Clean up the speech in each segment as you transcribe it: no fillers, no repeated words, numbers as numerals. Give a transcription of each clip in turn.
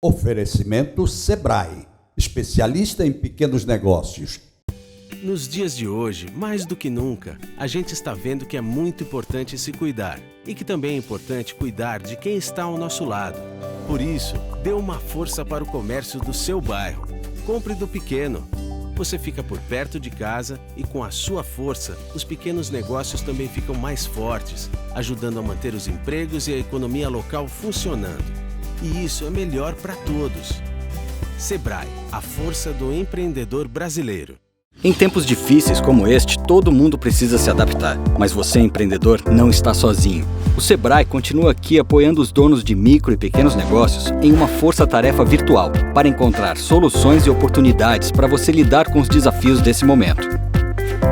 Oferecimento Sebrae, especialista em pequenos negócios. Nos dias de hoje, mais do que nunca, a gente está vendo que é muito importante se cuidar e que também é importante cuidar de quem está ao nosso lado. Por isso, dê uma força para o comércio do seu bairro. Compre do pequeno. Você fica por perto de casa e com a sua força, os pequenos negócios também ficam mais fortes, ajudando a manter os empregos e a economia local funcionando. E isso é melhor para todos. Sebrae, a força do empreendedor brasileiro. Em tempos difíceis como este, todo mundo precisa se adaptar. Mas você, empreendedor, não está sozinho. O Sebrae continua aqui apoiando os donos de micro e pequenos negócios em uma força-tarefa virtual para encontrar soluções e oportunidades para você lidar com os desafios desse momento.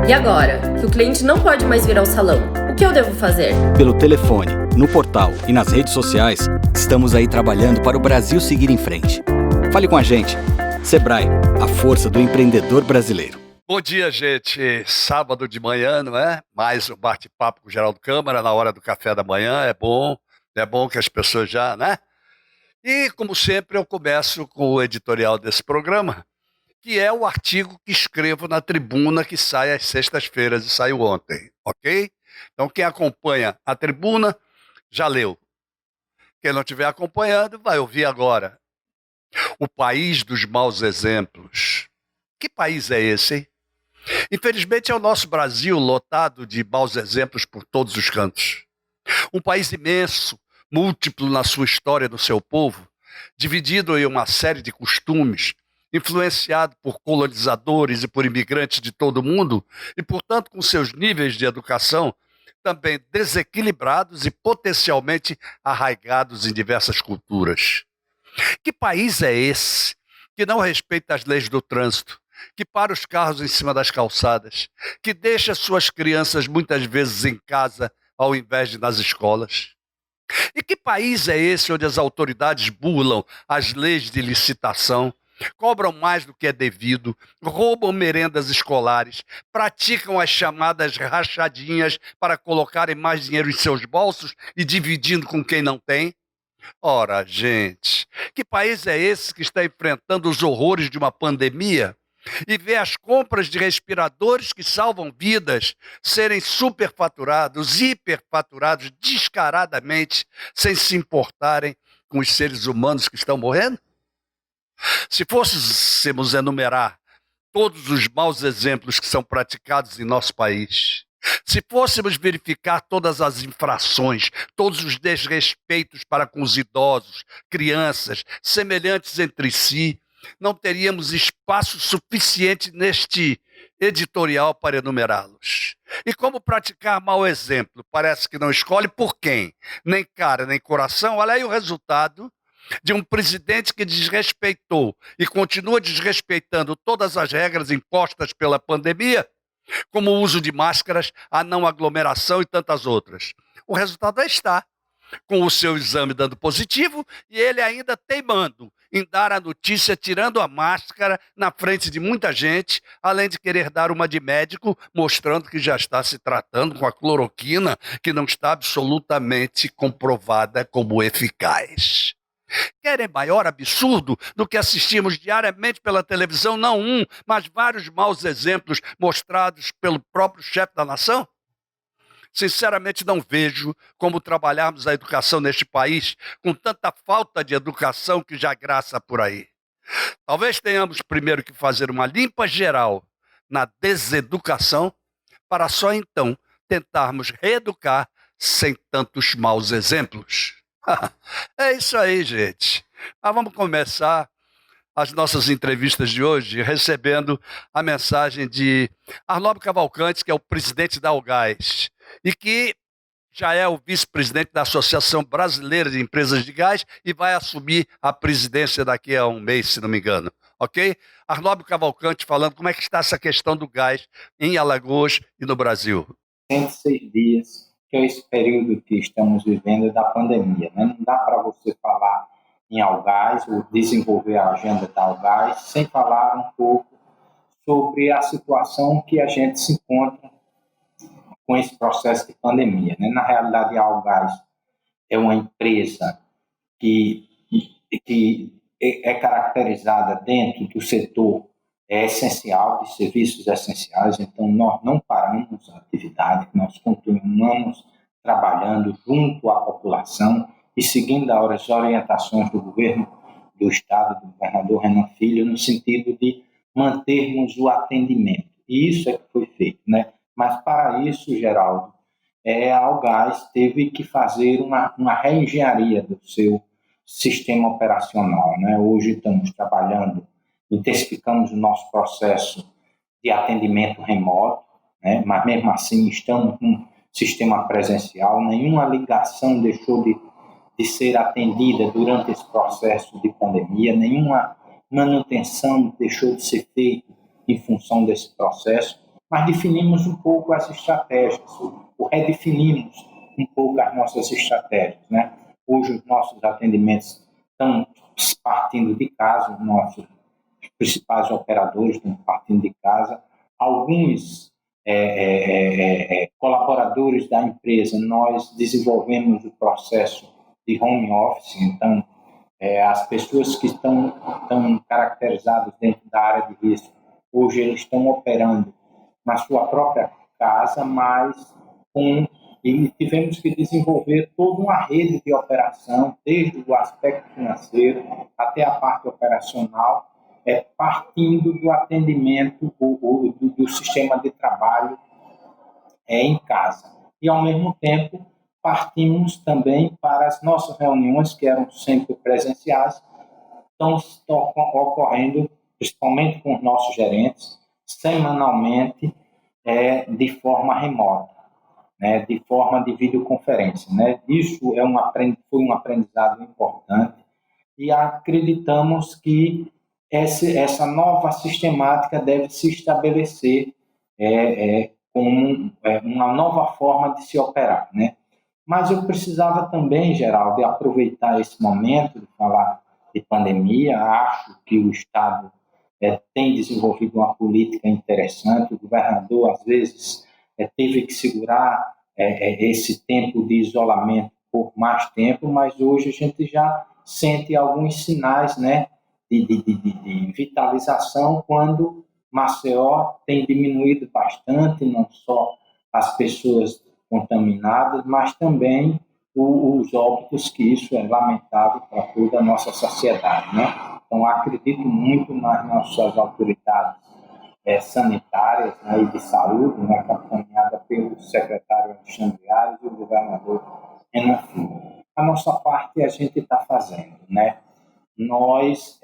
E agora, que o cliente não pode mais vir ao salão, o que eu devo fazer? Pelo telefone, no portal e nas redes sociais, estamos aí trabalhando para o Brasil seguir em frente. Fale com a gente. Sebrae, a força do empreendedor brasileiro. Bom dia, gente. Sábado de manhã, não é? Mais um bate-papo com o Geraldo Câmara na hora do café da manhã. É bom que as pessoas já, né? E, como sempre, eu começo com o editorial desse programa, que é o artigo que escrevo na Tribuna, que sai às sextas-feiras e saiu ontem, ok? Então, quem acompanha a Tribuna já leu. Quem não estiver acompanhando, vai ouvir agora. O país dos maus exemplos. Que país é esse, hein? Infelizmente é o nosso Brasil lotado de maus exemplos por todos os cantos. Um país imenso, múltiplo na sua história, no seu povo, dividido em uma série de costumes, influenciado por colonizadores e por imigrantes de todo o mundo, e, portanto, com seus níveis de educação também desequilibrados e potencialmente arraigados em diversas culturas. Que país é esse que não respeita as leis do trânsito, que para os carros em cima das calçadas, que deixa suas crianças muitas vezes em casa ao invés de nas escolas? E que país é esse onde as autoridades burlam as leis de licitação, cobram mais do que é devido, roubam merendas escolares, praticam as chamadas rachadinhas para colocarem mais dinheiro em seus bolsos e dividindo com quem não tem? Ora, gente, que país é esse que está enfrentando os horrores de uma pandemia e vê as compras de respiradores que salvam vidas serem superfaturados, hiperfaturados descaradamente, sem se importarem com os seres humanos que estão morrendo? Se fôssemos enumerar todos os maus exemplos que são praticados em nosso país, se fôssemos verificar todas as infrações, todos os desrespeitos para com os idosos, crianças, semelhantes entre si, não teríamos espaço suficiente neste editorial para enumerá-los. E como praticar mau exemplo? Parece que não escolhe por quem? Nem cara, nem coração. Olha aí o resultado de um presidente que desrespeitou e continua desrespeitando todas as regras impostas pela pandemia, como o uso de máscaras, a não aglomeração e tantas outras. O resultado está, com o seu exame dando positivo e ele ainda teimando em dar a notícia tirando a máscara na frente de muita gente, além de querer dar uma de médico, mostrando que já está se tratando com a cloroquina, que não está absolutamente comprovada como eficaz. Querem maior absurdo do que assistimos diariamente pela televisão, não um, mas vários maus exemplos mostrados pelo próprio chefe da nação? Sinceramente, não vejo como trabalharmos a educação neste país com tanta falta de educação que já graça por aí. Talvez tenhamos primeiro que fazer uma limpa geral na deseducação, para só então tentarmos reeducar sem tantos maus exemplos. É isso aí, gente. Mas vamos começar as nossas entrevistas de hoje recebendo a mensagem de Arnaldo Cavalcante, que é o presidente da Algás e que já é o vice-presidente da Associação Brasileira de Empresas de Gás e vai assumir a presidência daqui a um mês, se não me engano. Ok? Arnaldo Cavalcante falando como é que está essa questão do gás em Alagoas e no Brasil. 106 dias, que é esse período que estamos vivendo da pandemia, né? Não dá para você falar em Algás ou desenvolver a agenda da Algás sem falar um pouco sobre a situação que a gente se encontra com esse processo de pandemia, né? Na realidade, a Algás é uma empresa que é caracterizada dentro do setor essencial, de serviços essenciais, então nós não paramos a atividade, nós continuamos trabalhando junto à população e seguindo as orientações do governo do Estado, do governador Renan Filho, no sentido de mantermos o atendimento. E isso é que foi feito, né? Mas para isso, Geraldo, a Algás teve que fazer uma reengenharia do seu sistema operacional, né? Hoje estamos trabalhando, intensificamos o nosso processo de atendimento remoto, né? Mas mesmo assim estamos com sistema presencial, nenhuma ligação deixou de ser atendida durante esse processo de pandemia, nenhuma manutenção deixou de ser feita em função desse processo, mas definimos um pouco as estratégias, ou redefinimos um pouco as nossas estratégias, né? Hoje os nossos atendimentos estão partindo de casa, os nossos principais operadores estão partindo de casa, alguns colaboradores da empresa, nós desenvolvemos o processo de home office, então as pessoas que estão caracterizadas dentro da área de risco, hoje eles estão operando na sua própria casa, mas e tivemos que desenvolver toda uma rede de operação, desde o aspecto financeiro até a parte operacional, partindo do atendimento do sistema de trabalho em casa. E, ao mesmo tempo, partimos também para as nossas reuniões, que eram sempre presenciais, estão ocorrendo, principalmente com os nossos gerentes, semanalmente, de forma remota, né, de forma de videoconferência, né? Isso foi um aprendizado importante e acreditamos que essa nova sistemática deve se estabelecer como uma nova forma de se operar, né? Mas eu precisava também, Geraldo, de aproveitar esse momento de falar de pandemia. Acho que o Estado tem desenvolvido uma política interessante. O governador, às vezes, teve que segurar esse tempo de isolamento por mais tempo, mas hoje a gente já sente alguns sinais, né, de vitalização, quando Maceió tem diminuído bastante, não só as pessoas contaminadas, mas também os óbitos, que isso é lamentável para toda a nossa sociedade, né? Então, acredito muito nas nossas autoridades sanitárias, né, e de saúde, né, acompanhada pelo secretário Alexandre Aires e o governador Renan Filho. A nossa parte a gente está fazendo, né? Nós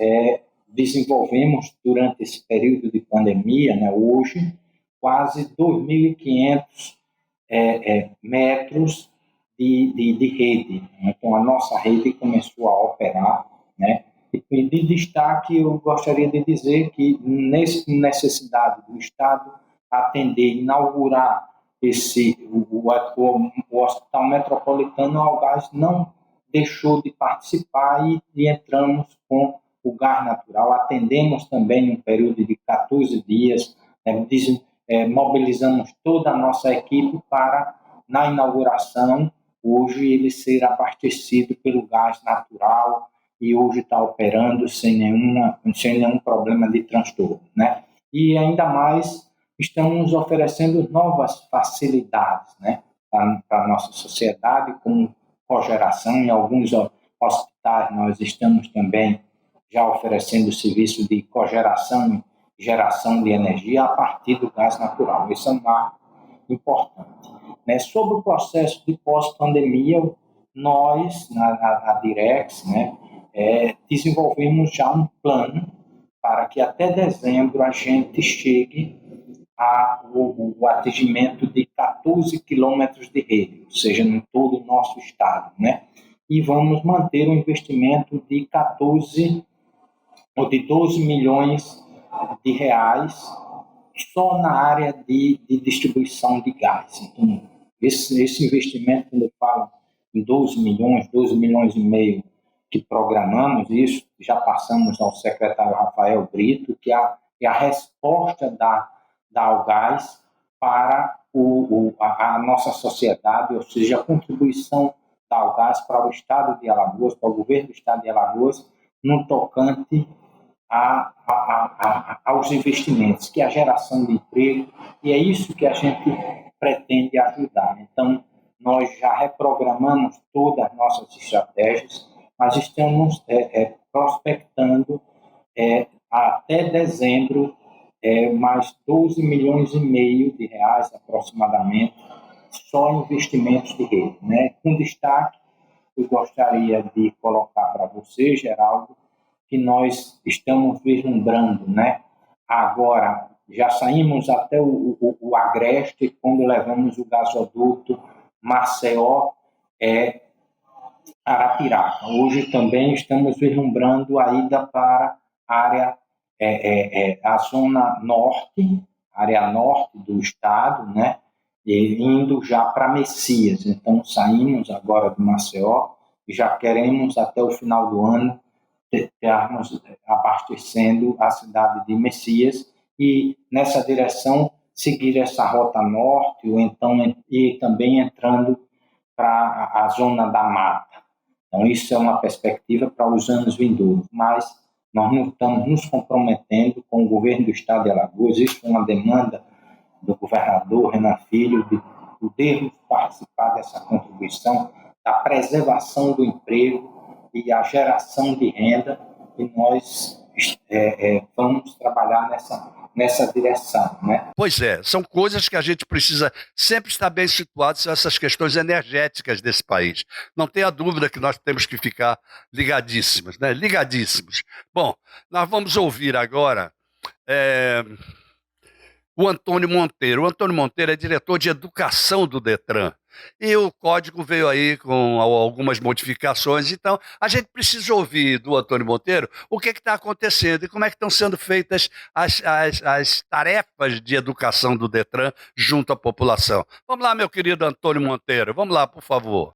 desenvolvemos durante esse período de pandemia, né, hoje, quase 2.500 metros de rede. Então, a nossa rede começou a operar, né? E de destaque, eu gostaria de dizer que, necessidade do Estado atender, inaugurar o Hospital Metropolitano, a Algás não deixou de participar e entramos com o gás natural. Atendemos também um período de 14 dias, mobilizamos toda a nossa equipe para, na inauguração, hoje ele ser abastecido pelo gás natural, e hoje está operando sem nenhum problema de transtorno, né? E ainda mais estamos oferecendo novas facilidades, né, para a nossa sociedade, como cogeração. Em alguns hospitais nós estamos também já oferecendo o serviço de cogeração e geração de energia a partir do gás natural. Isso é um marco importante, né? Sobre o processo de pós-pandemia, nós, na Direx, né, desenvolvemos já um plano para que até dezembro a gente chegue ao atingimento de 14 quilômetros de rede, ou seja, em todo o nosso estado, né? E vamos manter um investimento de 12 milhões de reais só na área de distribuição de gás. Então, esse investimento, quando eu falo em 12 milhões e meio que programamos, isso já passamos ao secretário Rafael Brito, que é a resposta da Algás para a nossa sociedade, ou seja, a contribuição da Algás para o Estado de Alagoas, para o governo do Estado de Alagoas, no tocante aos investimentos, que é a geração de emprego, e é isso que a gente pretende ajudar. Então, nós já reprogramamos todas as nossas estratégias, mas estamos prospectando até dezembro mais 12 milhões e meio de reais aproximadamente, só em investimentos de rede, né? Com destaque, eu gostaria de colocar para você, Geraldo, que nós estamos vislumbrando, né? Agora, já saímos até o Agreste, quando levamos o gasoduto Maceió Arapiraca. Hoje também estamos vislumbrando a ida para a zona norte, área norte do estado, né? E indo já para Messias. Então, saímos agora do Maceió e já queremos, até o final do ano, estarmos abastecendo a cidade de Messias e, nessa direção, seguir essa rota norte, ou então, e também entrando para a zona da mata. Então, isso é uma perspectiva para os anos vindouros, mas nós não estamos nos comprometendo com o governo do estado de Alagoas. Isso é uma demanda do governador Renan Filho, de podermos participar dessa contribuição, da preservação do emprego e a geração de renda, e nós vamos trabalhar nessa direção, né? Pois é, são coisas que a gente precisa sempre estar bem situados, são essas questões energéticas desse país. Não tenha dúvida que nós temos que ficar ligadíssimos, né? Ligadíssimos. Bom, nós vamos ouvir agora o Antônio Monteiro. O Antônio Monteiro é diretor de educação do Detran. E o código veio aí com algumas modificações. Então, a gente precisa ouvir do Antônio Monteiro o que está acontecendo e como é que estão sendo feitas as tarefas de educação do Detran junto à população. Vamos lá, meu querido Antônio Monteiro. Vamos lá, por favor.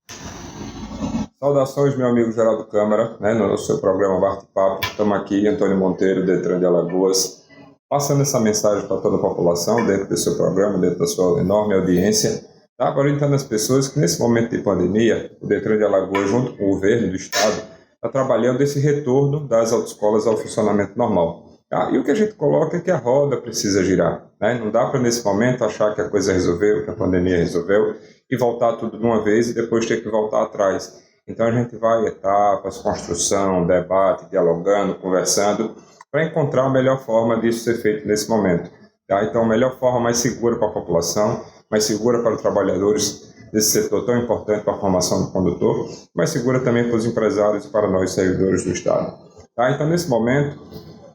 Saudações, meu amigo Geraldo Câmara, né, no seu programa Bate-Papo. Estamos aqui, Antônio Monteiro, Detran de Alagoas, passando essa mensagem para toda a população, dentro do seu programa, dentro da sua enorme audiência, tá? Orientando as pessoas que nesse momento de pandemia, o Detran de Alagoas, junto com o governo do estado, está trabalhando esse retorno das autoescolas ao funcionamento normal. Tá? E o que a gente coloca é que a roda precisa girar, né? Não dá para nesse momento achar que a coisa resolveu, que a pandemia resolveu, e voltar tudo de uma vez e depois ter que voltar atrás. Então a gente vai etapas, construção, debate, dialogando, conversando, para encontrar a melhor forma disso ser feito nesse momento. Tá? Então, a melhor forma mais segura para a população, mais segura para os trabalhadores desse setor tão importante para a formação do condutor, mais segura também para os empresários e para nós, servidores do Estado. Tá? Então, nesse momento,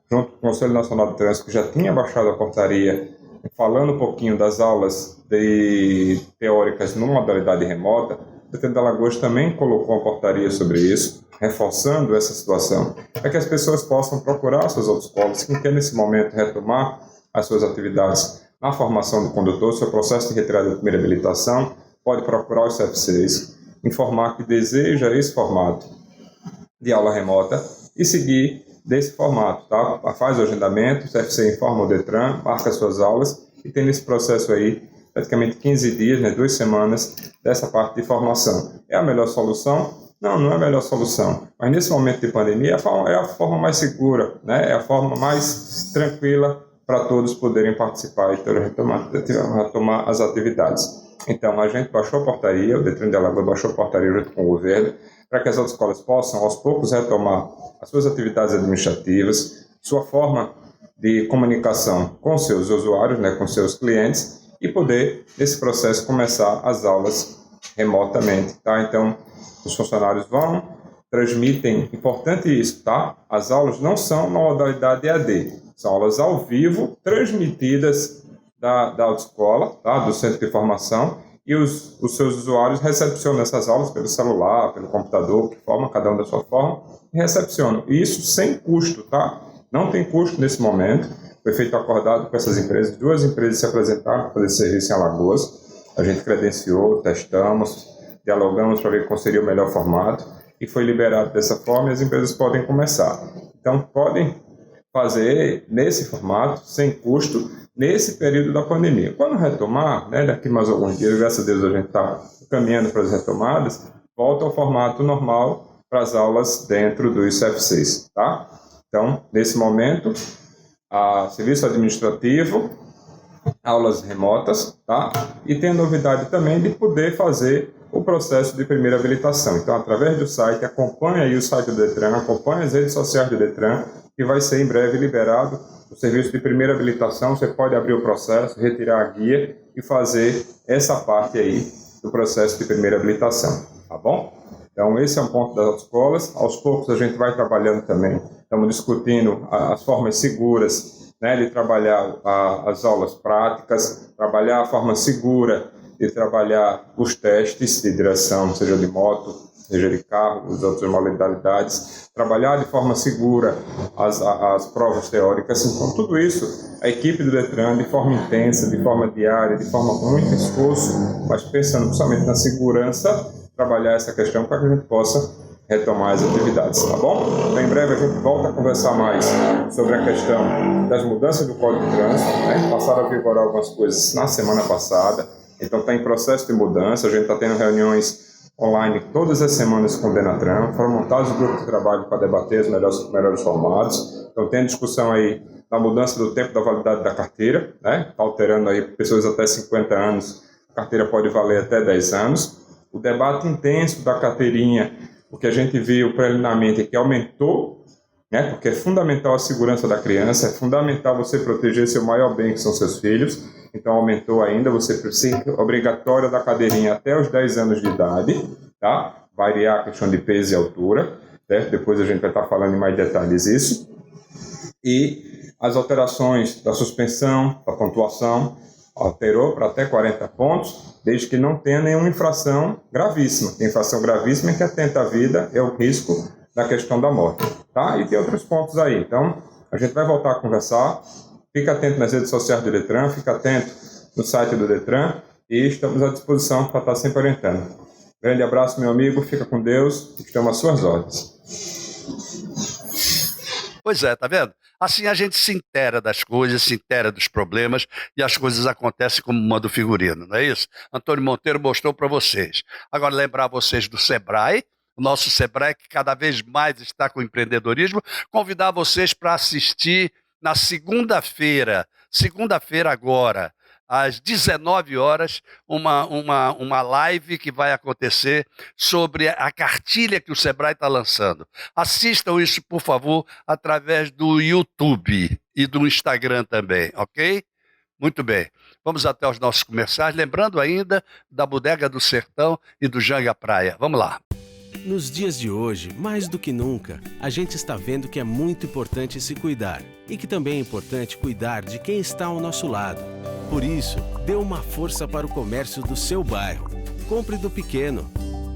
junto com o Conselho Nacional de Trânsito, que já tinha baixado a portaria, falando um pouquinho das aulas teóricas numa modalidade remota, o Detran de Alagoas também colocou uma portaria sobre isso, reforçando essa situação, para que as pessoas possam procurar suas autoescolas, quem quer nesse momento retomar as suas atividades na formação do condutor, seu processo de retirada da primeira habilitação, pode procurar os CFCs, informar que deseja esse formato de aula remota e seguir desse formato, tá? Faz o agendamento, o CFC informa o Detran, marca suas aulas e tem nesse processo aí praticamente 15 dias, né, 2 semanas dessa parte de formação. É a melhor solução? Não, não é a melhor solução. Mas nesse momento de pandemia é a forma mais segura, né? É a forma mais tranquila para todos poderem participar e retomar as atividades. Então, a gente baixou a portaria, o Detran de Alagoas baixou a portaria junto com o governo, para que as autoescolas possam, aos poucos, retomar as suas atividades administrativas, sua forma de comunicação com seus usuários, né, com seus clientes, e poder, nesse processo, começar as aulas remotamente. Tá? Então, os funcionários transmitem, importante isso, tá? As aulas não são na modalidade EAD, são aulas ao vivo, transmitidas da autoescola, tá? Do centro de formação, e os seus usuários recepcionam essas aulas pelo celular, pelo computador, que forma, cada um da sua forma, e recepcionam. E isso sem custo, tá? Não tem custo nesse momento. Foi feito acordado com essas empresas, 2 empresas se apresentaram para fazer serviço em Alagoas, a gente credenciou, testamos, dialogamos para ver qual seria o melhor formato, e foi liberado dessa forma e as empresas podem começar. Então, podem fazer nesse formato, sem custo, nesse período da pandemia. Quando retomar, né, daqui mais alguns dias, graças a Deus a gente está caminhando para as retomadas, volta ao formato normal para as aulas dentro dos CFCs, tá? Então, nesse momento, serviço administrativo, aulas remotas, tá? E tem a novidade também de poder fazer o processo de primeira habilitação. Então, através do site, acompanhe aí o site do Detran, acompanhe as redes sociais do Detran, que vai ser em breve liberado o serviço de primeira habilitação. Você pode abrir o processo, retirar a guia e fazer essa parte aí do processo de primeira habilitação, tá bom? Então, esse é um ponto das autoescolas. Aos poucos a gente vai trabalhando também. Estamos discutindo as formas seguras, né, de trabalhar as aulas práticas, trabalhar a forma segura de trabalhar os testes de direção, seja de moto, seja de carro, as outras modalidades, trabalhar de forma segura as provas teóricas. Então, tudo isso, a equipe do Detran, de forma intensa, de forma diária, de forma com muito esforço, mas pensando principalmente na segurança, trabalhar essa questão para que a gente possa retomar as atividades, tá bom? Então, em breve a gente volta a conversar mais sobre a questão das mudanças do Código de Trânsito, né? Passaram a vigorar algumas coisas na semana passada, então está em processo de mudança. A gente está tendo reuniões online todas as semanas com o Denatran, foram montados grupos de trabalho para debater os melhores formatos. Então tem discussão aí da mudança do tempo da validade da carteira, né? Está alterando aí pessoas até 50 anos, a carteira pode valer até 10 anos. O debate intenso da carteirinha, o que a gente viu preliminarmente é que aumentou, né? Porque é fundamental a segurança da criança, é fundamental você proteger seu maior bem, que são seus filhos. Então aumentou ainda, você precisa obrigatória da cadeirinha até os 10 anos de idade, tá? Variar a questão de peso e altura, certo? Depois a gente vai estar falando em mais detalhes isso. E as alterações da suspensão, da pontuação, alterou para até 40 pontos, desde que não tenha nenhuma infração gravíssima. Tem infração gravíssima que atenta à vida, é o risco da questão da morte, tá? E tem outros pontos aí. Então, a gente vai voltar a conversar. Fica atento nas redes sociais do Detran, fica atento no site do Detran e estamos à disposição para estar sempre orientando. Grande abraço, meu amigo, fica com Deus, estamos às suas ordens. Pois é, tá vendo? Assim a gente se inteira das coisas, se inteira dos problemas e as coisas acontecem como uma do figurino, não é isso? Antônio Monteiro mostrou para vocês. Agora lembrar vocês do Sebrae, o nosso Sebrae que cada vez mais está com empreendedorismo, convidar vocês para assistir na segunda-feira agora, às 19 horas, uma live que vai acontecer sobre a cartilha que o Sebrae está lançando. Assistam isso, por favor, através do YouTube e do Instagram também, ok? Muito bem. Vamos até os nossos comerciais, lembrando ainda da Bodega do Sertão e do Janga Praia. Vamos lá. Nos dias de hoje, mais do que nunca, a gente está vendo que é muito importante se cuidar e que também é importante cuidar de quem está ao nosso lado. Por isso, dê uma força para o comércio do seu bairro. Compre do pequeno.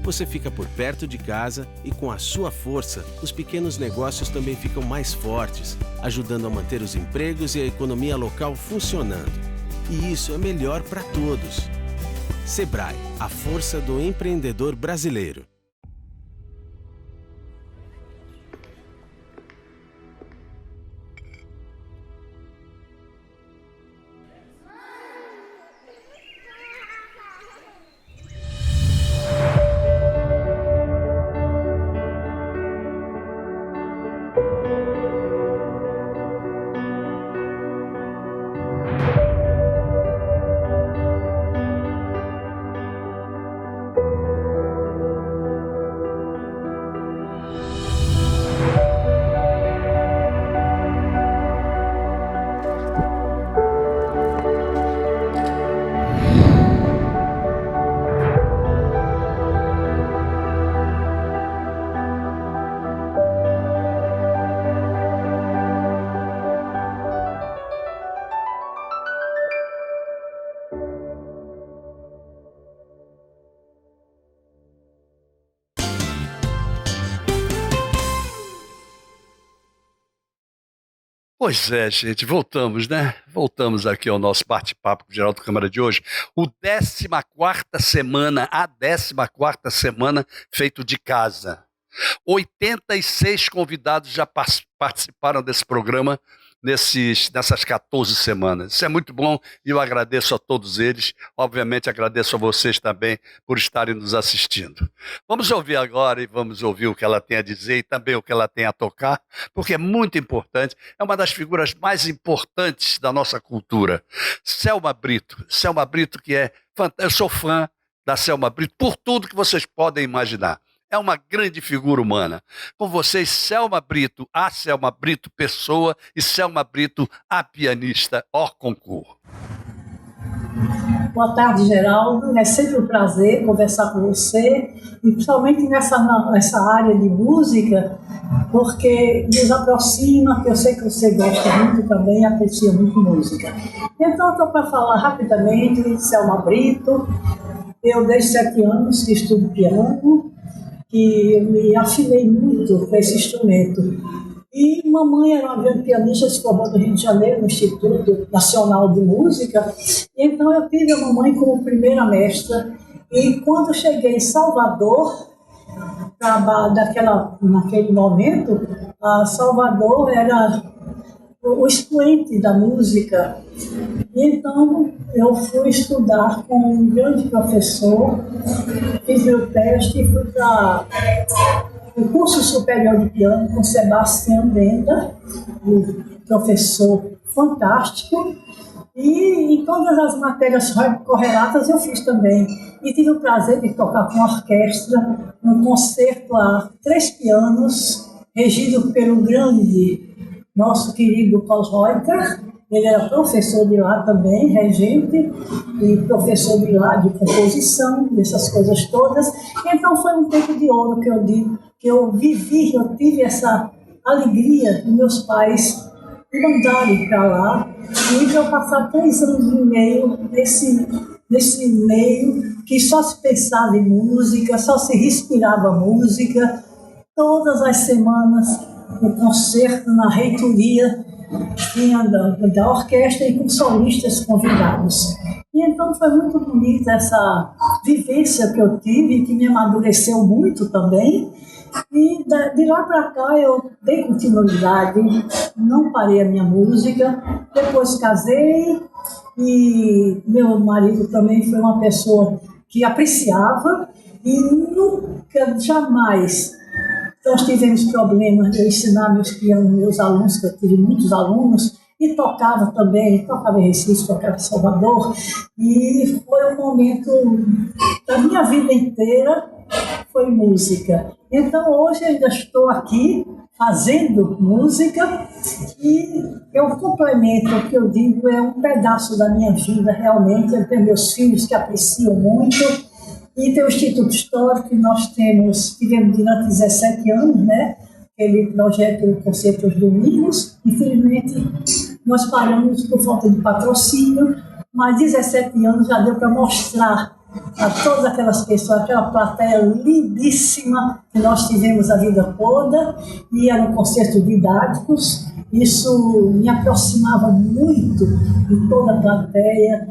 Você fica por perto de casa e com a sua força, os pequenos negócios também ficam mais fortes, ajudando a manter os empregos e a economia local funcionando. E isso é melhor para todos. Sebrae, a força do empreendedor brasileiro. Pois é, gente, voltamos, né? Voltamos aqui ao nosso bate-papo com o Geraldo Câmara de hoje. A 14ª semana feito de casa. 86 convidados já participaram desse programa nessas 14 semanas. Isso é muito bom e eu agradeço a todos eles. Obviamente agradeço a vocês também por estarem nos assistindo. Vamos ouvir agora e vamos ouvir o que ela tem a dizer e também o que ela tem a tocar, porque é muito importante. É uma das figuras mais importantes da nossa cultura. Selma Brito. Selma Brito, que é... Eu sou fã da Selma Brito por tudo que vocês podem imaginar. É uma grande figura humana. Com vocês, Selma Brito, a Selma Brito pessoa e Selma Brito, a pianista hors concours. Boa tarde, Geraldo. É sempre um prazer conversar com você, e principalmente nessa área de música, porque nos aproxima, que eu sei que você gosta muito também e aprecia muito música. Então, estou para falar rapidamente de Selma Brito. Eu, desde 7 anos, que estudo piano, que eu me afinei muito com esse instrumento. E mamãe era uma grande pianista, se formou no Rio de Janeiro, no Instituto Nacional de Música. E então eu tive a mamãe como primeira mestra. E quando cheguei em Salvador, naquele momento, Salvador era o expoente da música. E então eu fui estudar com um grande professor, fiz meu teste e fui para o curso superior de piano com Sebastião Benda, um professor fantástico, e em todas as matérias correlatas eu fiz também. E tive o prazer de tocar com a orquestra um concerto a 3 pianos, regido pelo grande, nosso querido Klaus Reuter. Ele era professor de lá também, regente, e professor de lá de composição, dessas coisas todas. Então foi um tempo de ouro que eu digo, que eu vivi, eu tive essa alegria de meus pais me mandarem para lá e de eu passar 3 anos e meio nesse meio que só se pensava em música, só se respirava música. Todas as semanas, um concerto na reitoria tinha da orquestra e com solistas convidados. E então foi muito bonita essa vivência que eu tive, que me amadureceu muito também. E de lá para cá eu dei continuidade, não parei a minha música. Depois casei e meu marido também foi uma pessoa que apreciava e nunca, jamais nós tivemos problemas de eu ensinar meus alunos, que eu tive muitos alunos, e tocava também, tocava em Recife, tocava em Salvador, e foi um momento da minha vida inteira, foi música. Então hoje eu ainda estou aqui fazendo música e eu complemento o que eu digo, é um pedaço da minha vida realmente. Eu tenho meus filhos que apreciam muito. E tem o Instituto Histórico que nós tivemos durante 17 anos, né? Aquele projeto do Concerto aos Domingos. Infelizmente, nós paramos por falta de patrocínio, mas 17 anos já deu para mostrar a todas aquelas pessoas, aquela plateia lindíssima que nós tivemos a vida toda, e eram concertos didáticos. Isso me aproximava muito de toda a plateia,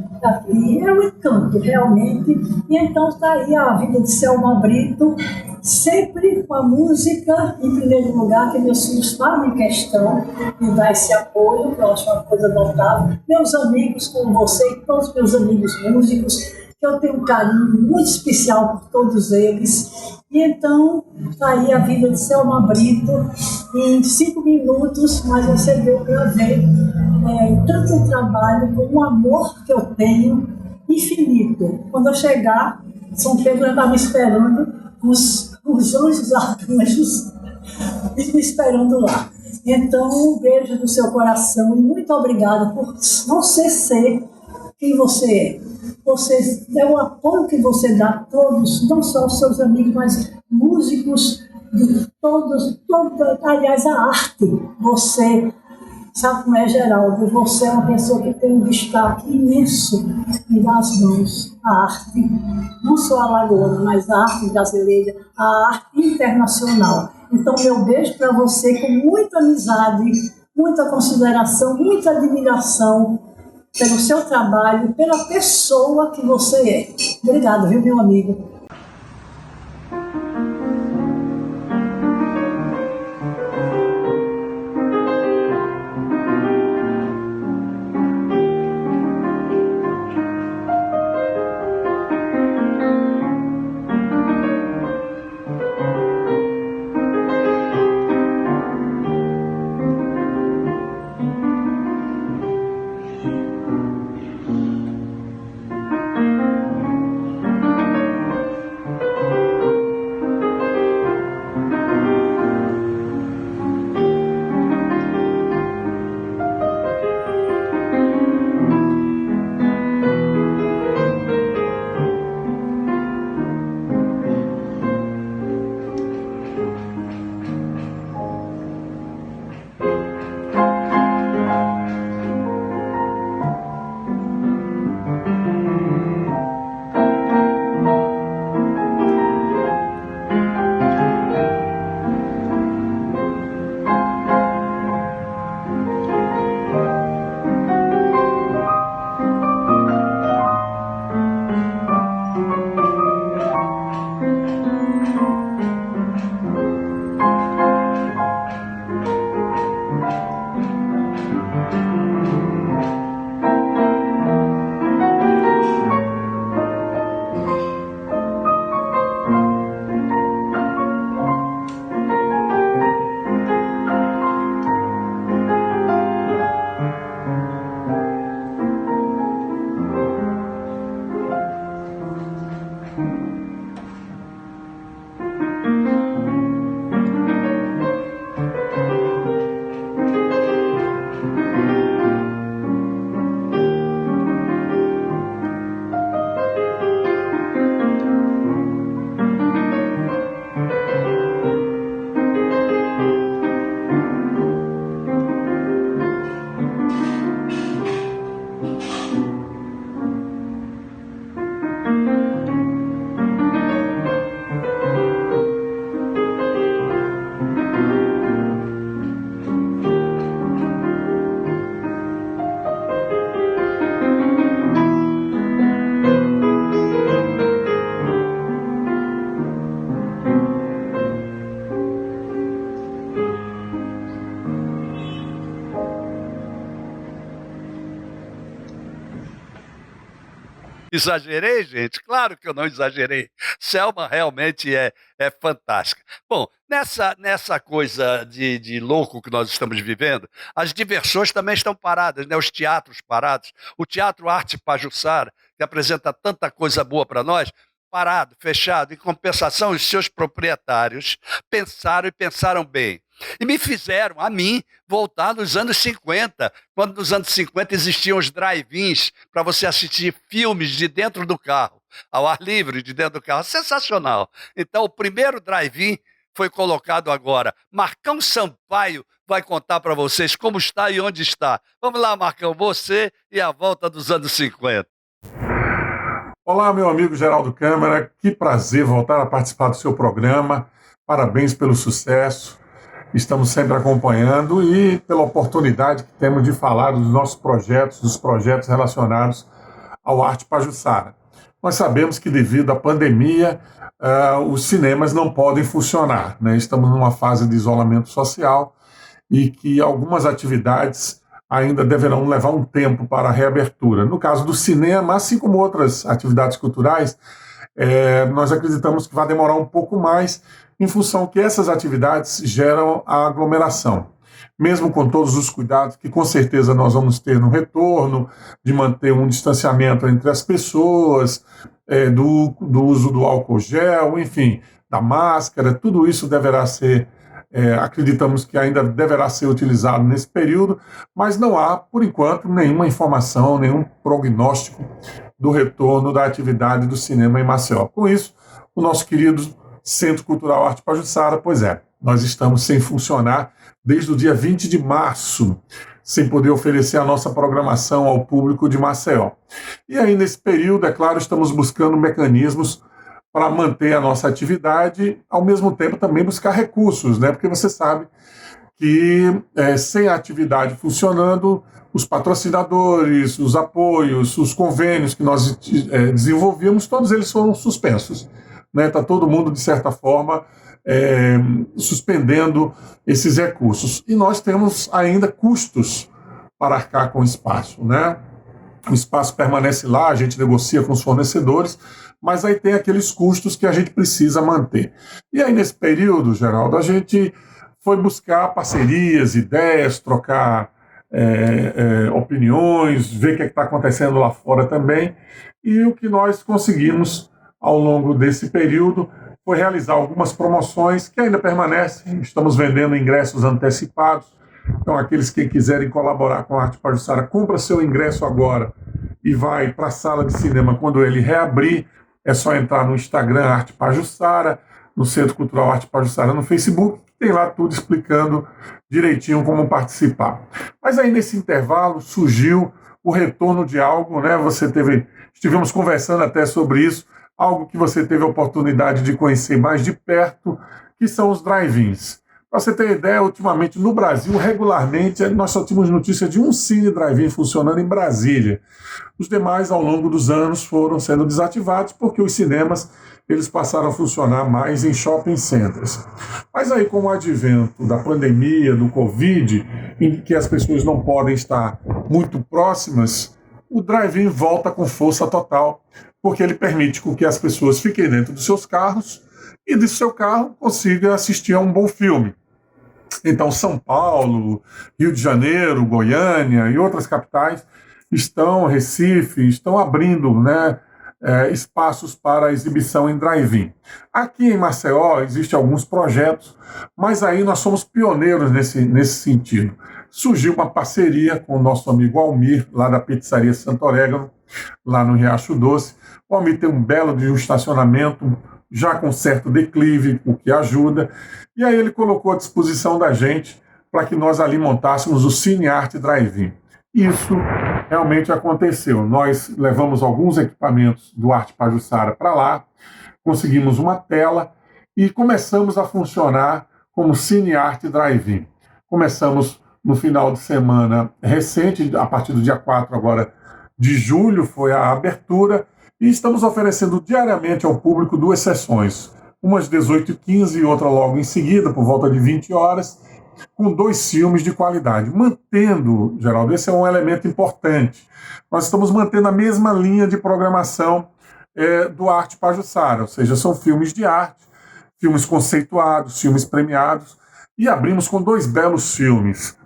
e era um encanto, realmente. E então está aí a vida de Selma Brito, sempre com a música em primeiro lugar, que meus filhos fazem questão de dar esse apoio, que eu acho uma coisa notável. Meus amigos, como você e todos os meus amigos músicos, que eu tenho um carinho muito especial por todos eles. E então, está aí a vida de Selma Brito, em 5 minutos, mas você deu para ver tanto trabalho como o amor que eu tenho, infinito. Quando eu chegar, São Pedro já está me esperando, os anjos arcanjos me esperando lá. Então, um beijo do seu coração e muito obrigada por você ser quem você é. Você é o apoio que você dá a todos, não só aos seus amigos, mas músicos, aliás, a arte. Você sabe como é, Geraldo? Você é uma pessoa que tem um destaque imenso nas mãos. A arte, não só a alagoana, mas a arte brasileira, a arte internacional. Então, meu beijo para você com muita amizade, muita consideração, muita admiração pelo seu trabalho, pela pessoa que você é. Obrigada, viu, meu amigo? Exagerei, gente? Claro que eu não exagerei. Selma realmente é fantástica. Bom, nessa coisa de louco que nós estamos vivendo, as diversões também estão paradas, né? Os teatros parados. O Teatro Arte Pajuçara, que apresenta tanta coisa boa para nós, parado, fechado. Em compensação, os seus proprietários pensaram bem. E me fizeram, a mim, voltar nos anos 50, quando nos anos 50 existiam os drive-ins para você assistir filmes de dentro do carro, ao ar livre, de dentro do carro. Sensacional. Então, o primeiro drive-in foi colocado agora. Marcão Sampaio vai contar para vocês como está e onde está. Vamos lá, Marcão, você e a volta dos anos 50. Olá, meu amigo Geraldo Câmara, que prazer voltar a participar do seu programa. Parabéns pelo sucesso. Estamos sempre acompanhando e pela oportunidade que temos de falar dos nossos projetos, dos projetos relacionados ao Arte Pajuçara. Nós sabemos que devido à pandemia, os cinemas não podem funcionar, né? Estamos numa fase de isolamento social e que algumas atividades ainda deverão levar um tempo para a reabertura. No caso do cinema, assim como outras atividades culturais, nós acreditamos que vai demorar um pouco mais, em função que essas atividades geram a aglomeração. Mesmo com todos os cuidados que com certeza nós vamos ter no retorno, de manter um distanciamento entre as pessoas, do uso do álcool gel, enfim, da máscara, tudo isso deverá ser, acreditamos que ainda deverá ser utilizado nesse período, mas não há, por enquanto, nenhuma informação, nenhum prognóstico do retorno da atividade do cinema em Maceió. Com isso, o nosso querido Centro Cultural Arte Pajuçara, nós estamos sem funcionar desde o dia 20 de março, sem poder oferecer a nossa programação ao público de Maceió. E aí, nesse período, é claro, estamos buscando mecanismos para manter a nossa atividade, ao mesmo tempo também buscar recursos, né? Porque você sabe que sem a atividade funcionando, os patrocinadores, os apoios, os convênios que nós desenvolvíamos, todos eles foram suspensos. Está todo mundo, de certa forma, suspendendo esses recursos. E nós temos ainda custos para arcar com o espaço, né? O espaço permanece lá, a gente negocia com os fornecedores, mas aí tem aqueles custos que a gente precisa manter. E aí, nesse período, Geraldo, a gente foi buscar parcerias, ideias, trocar opiniões, ver o que está acontecendo lá fora também. E o que nós conseguimos ao longo desse período foi realizar algumas promoções que ainda permanecem. Estamos vendendo ingressos antecipados. Então, aqueles que quiserem colaborar com a Arte Pajuçara, compra seu ingresso agora e vai para a sala de cinema quando ele reabrir. É só entrar no Instagram Arte Pajuçara, no Centro Cultural Arte Pajuçara no Facebook, tem lá tudo explicando direitinho como participar. Mas aí, nesse intervalo, surgiu o retorno de algo, né? Estivemos conversando até sobre isso, algo que você teve a oportunidade de conhecer mais de perto, que são os drive-ins. Para você ter ideia, ultimamente no Brasil, regularmente, nós só tínhamos notícia de um cine drive-in funcionando em Brasília. Os demais, ao longo dos anos, foram sendo desativados porque os cinemas eles passaram a funcionar mais em shopping centers. Mas aí, com o advento da pandemia, do Covid, em que as pessoas não podem estar muito próximas, o drive-in volta com força total, porque ele permite com que as pessoas fiquem dentro dos seus carros e do seu carro consiga assistir a um bom filme. Então, São Paulo, Rio de Janeiro, Goiânia e outras capitais Recife, estão abrindo, né, espaços para exibição em drive-in. Aqui em Maceió existem alguns projetos, mas aí nós somos pioneiros nesse sentido. Surgiu uma parceria com o nosso amigo Almir, lá da Pizzaria Santo Orégano, lá no Riacho Doce. O Almir tem um belo de um estacionamento, já com certo declive, o que ajuda. E aí ele colocou à disposição da gente para que nós ali montássemos o Cine Arte Drive-In. Isso realmente aconteceu. Nós levamos alguns equipamentos do Arte Pajuçara para lá, conseguimos uma tela e começamos a funcionar como Cine Arte Drive-In. Começamos no final de semana recente, a partir do dia 4 agora de julho foi a abertura, e estamos oferecendo diariamente ao público 2 sessões, umas 18h15 e outra logo em seguida, por volta de 20 horas, com 2 filmes de qualidade. Mantendo, Geraldo, esse é um elemento importante. Nós estamos mantendo a mesma linha de programação do Arte Pajuçara, ou seja, são filmes de arte, filmes conceituados, filmes premiados, e abrimos com 2 belos filmes.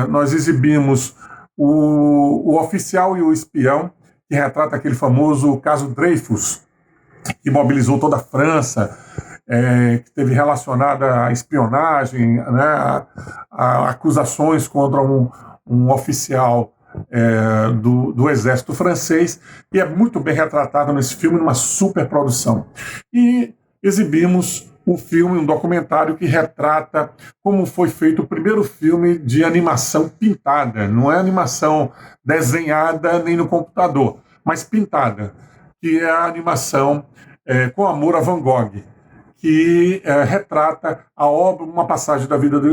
Nós exibimos o Oficial e o Espião, que retrata aquele famoso caso Dreyfus, que mobilizou toda a França, que esteve relacionada à espionagem, né, a acusações contra um oficial do exército francês, e é muito bem retratado nesse filme, numa superprodução. E exibimos um filme, um documentário que retrata como foi feito o primeiro filme de animação pintada, não é animação desenhada nem no computador, mas pintada, que é a animação Com Amor a Van Gogh, que retrata a obra, uma passagem da vida de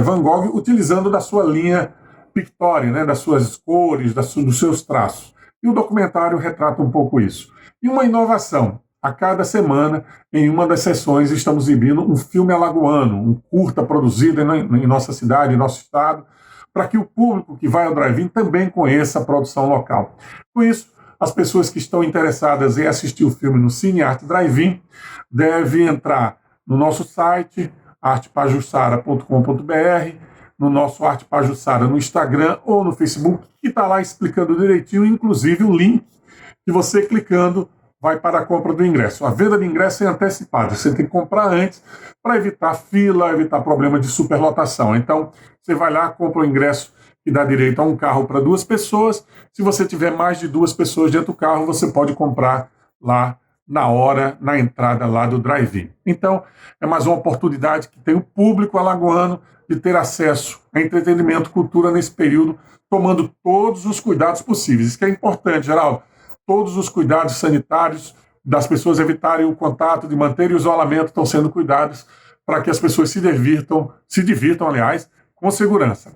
Van Gogh, utilizando da sua linha pictória, né, das suas cores, dos seus traços. E o documentário retrata um pouco isso. E uma inovação. A cada semana, em uma das sessões, estamos exibindo um filme alagoano, um curta produzido em nossa cidade, em nosso estado, para que o público que vai ao drive-in também conheça a produção local. Com isso, as pessoas que estão interessadas em assistir o filme no Cine Arte Drive-in devem entrar no nosso site, artepajuçara.com.br, no nosso Arte Pajuçara no Instagram ou no Facebook, que está lá explicando direitinho, inclusive o link que você clicando vai para a compra do ingresso. A venda de ingresso é antecipada, você tem que comprar antes para evitar fila, evitar problema de superlotação. Então, você vai lá, compra o ingresso que dá direito a um carro para 2 pessoas. Se você tiver mais de 2 pessoas dentro do carro, você pode comprar lá na hora, na entrada lá do drive-in. Então, é mais uma oportunidade que tem o público alagoano de ter acesso a entretenimento, cultura nesse período, tomando todos os cuidados possíveis. Isso que é importante, Geraldo. Todos os cuidados sanitários das pessoas evitarem o contato, de manter o isolamento, estão sendo cuidados para que as pessoas se divirtam, aliás, com segurança.